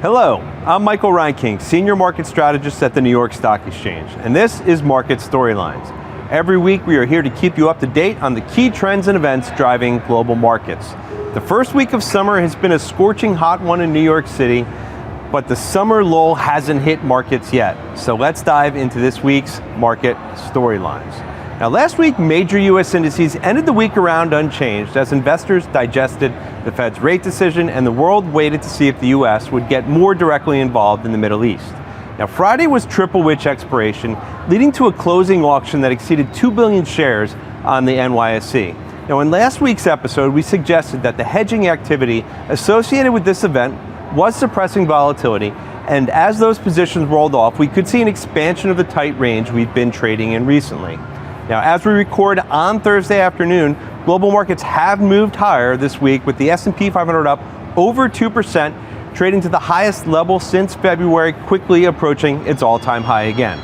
Hello, I'm Michael Reinking, Senior Market Strategist at the New York Stock Exchange, and this is Market Storylines. Every week we are here to keep you up to date on the key trends and events driving global markets. The first week of summer has been a scorching hot one in New York City, but the summer lull hasn't hit markets yet. So let's dive into this week's Market Storylines. Now, last week, major U.S. indices ended the week around unchanged as investors digested the Fed's rate decision and the world waited to see if the U.S. would get more directly involved in the Middle East. Now, Friday was triple witch expiration, leading to a closing auction that exceeded 2 billion shares on the NYSE. Now, in last week's episode, we suggested that the hedging activity associated with this event was suppressing volatility, and as those positions rolled off, we could see an expansion of the tight range we've been trading in recently. Now, as we record on Thursday afternoon, global markets have moved higher this week with the S&P 500 up over 2%, trading to the highest level since February, quickly approaching its all-time high again.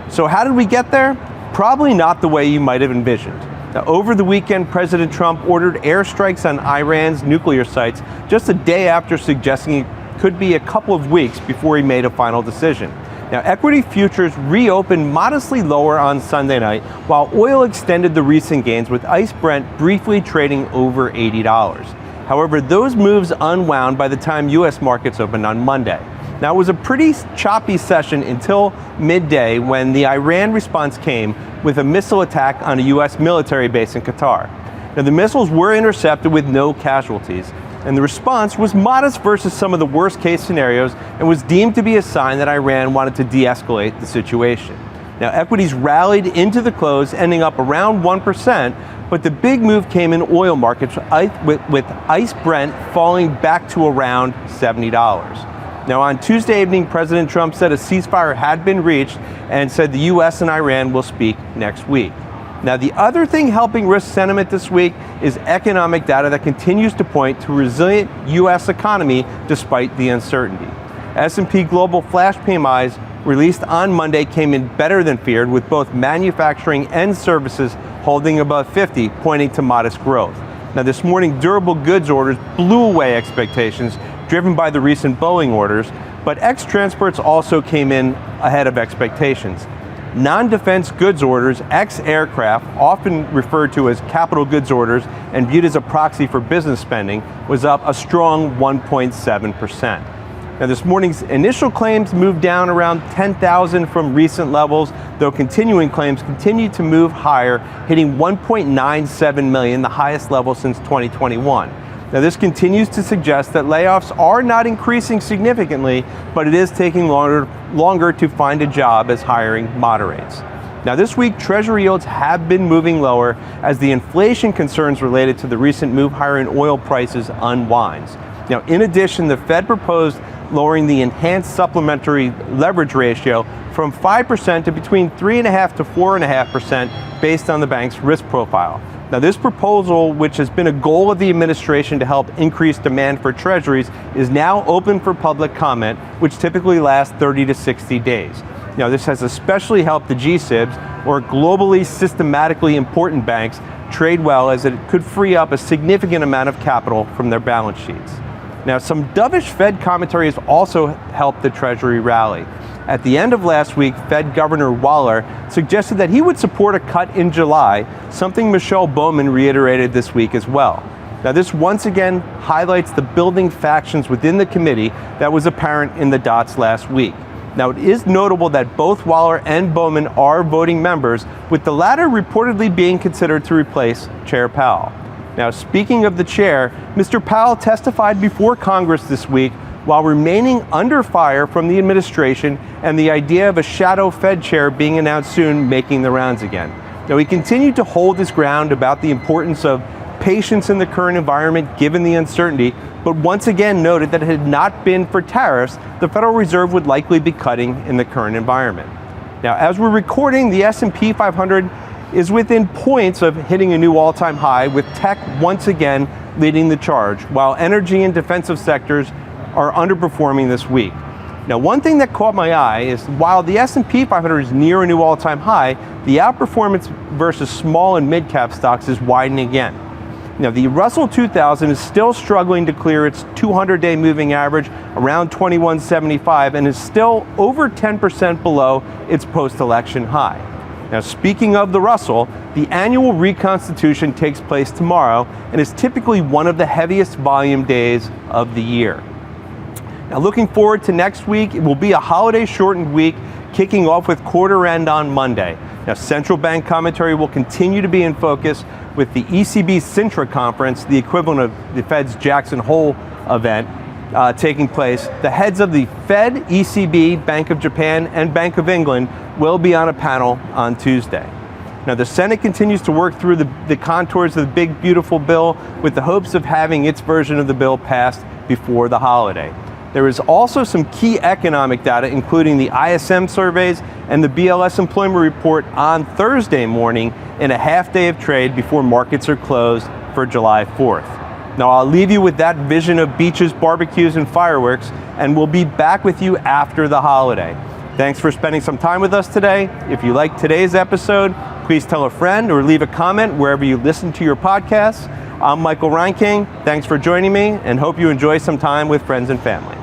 So how did we get there? Probably not the way you might have envisioned. Now, over the weekend, President Trump ordered airstrikes on Iran's nuclear sites just a day after suggesting it could be a couple of weeks before he made a final decision. Now, equity futures reopened modestly lower on Sunday night, while oil extended the recent gains with ICE Brent briefly trading over $80. However, those moves unwound by the time U.S. markets opened on Monday. Now, it was a pretty choppy session until midday when the Iran response came with a missile attack on a U.S. military base in Qatar. Now, the missiles were intercepted with no casualties, and the response was modest versus some of the worst case scenarios and was deemed to be a sign that Iran wanted to de-escalate the situation. Now, equities rallied into the close, ending up around 1%, but the big move came in oil markets with ICE Brent falling back to around $70. Now, on Tuesday evening, President Trump said a ceasefire had been reached and said the U.S. and Iran will speak next week. Now, the other thing helping risk sentiment this week is economic data that continues to point to a resilient U.S. economy despite the uncertainty. S&P Global Flash PMIs released on Monday came in better than feared, with both manufacturing and services holding above 50, pointing to modest growth. Now, this morning, durable goods orders blew away expectations, driven by the recent Boeing orders, but ex-transports also came in ahead of expectations. Non-defense goods orders, ex-aircraft, often referred to as capital goods orders and viewed as a proxy for business spending, was up a strong 1.7%. Now, this morning's initial claims moved down around 10,000 from recent levels, though continuing claims continued to move higher, hitting 1.97 million, the highest level since 2021. Now, this continues to suggest that layoffs are not increasing significantly, but it is taking longer to find a job as hiring moderates. Now, this week, Treasury yields have been moving lower as the inflation concerns related to the recent move higher in oil prices unwinds. Now, in addition, the Fed proposed lowering the enhanced supplementary leverage ratio from 5% to between 3.5% to 4.5% based on the bank's risk profile. Now, this proposal, which has been a goal of the administration to help increase demand for treasuries, is now open for public comment, which typically lasts 30 to 60 days. Now, this has especially helped the GSIBs, or globally systematically important banks, trade well, as it could free up a significant amount of capital from their balance sheets. Now, some dovish Fed commentary has also helped the Treasury rally. At the end of last week, Fed Governor Waller suggested that he would support a cut in July, something Michelle Bowman reiterated this week as well. Now, this once again highlights the building factions within the committee that was apparent in the dots last week. Now, it is notable that both Waller and Bowman are voting members, with the latter reportedly being considered to replace Chair Powell. Now, speaking of the chair, Mr. Powell testified before Congress this week while remaining under fire from the administration and the idea of a shadow Fed chair being announced soon making the rounds again. Now, he continued to hold his ground about the importance of patience in the current environment given the uncertainty, but once again noted that if it had not been for tariffs, the Federal Reserve would likely be cutting in the current environment. Now, as we're recording, the S&P 500 is within points of hitting a new all-time high, with tech once again leading the charge, while energy and defensive sectors are underperforming this week. Now, one thing that caught my eye is while the S&P 500 is near a new all-time high, the outperformance versus small and mid-cap stocks is widening again. Now, the Russell 2000 is still struggling to clear its 200-day moving average around 2175 and is still over 10% below its post-election high. Now, speaking of the Russell, the annual reconstitution takes place tomorrow and is typically one of the heaviest volume days of the year. Now, looking forward to next week, it will be a holiday-shortened week, kicking off with quarter end on Monday. Now, central bank commentary will continue to be in focus with the ECB's Sintra conference, the equivalent of the Fed's Jackson Hole event, taking place. The heads of the Fed, ECB, Bank of Japan, and Bank of England will be on a panel on Tuesday. Now, the Senate continues to work through the contours of the big, beautiful bill with the hopes of having its version of the bill passed before the holiday. There is also some key economic data, including the ISM surveys and the BLS employment report on Thursday morning in a half day of trade before markets are closed for July 4th. Now, I'll leave you with that vision of beaches, barbecues, and fireworks, and we'll be back with you after the holiday. Thanks for spending some time with us today. If you liked today's episode, please tell a friend or leave a comment wherever you listen to your podcasts. I'm Michael Reinking. Thanks for joining me, and hope you enjoy some time with friends and family.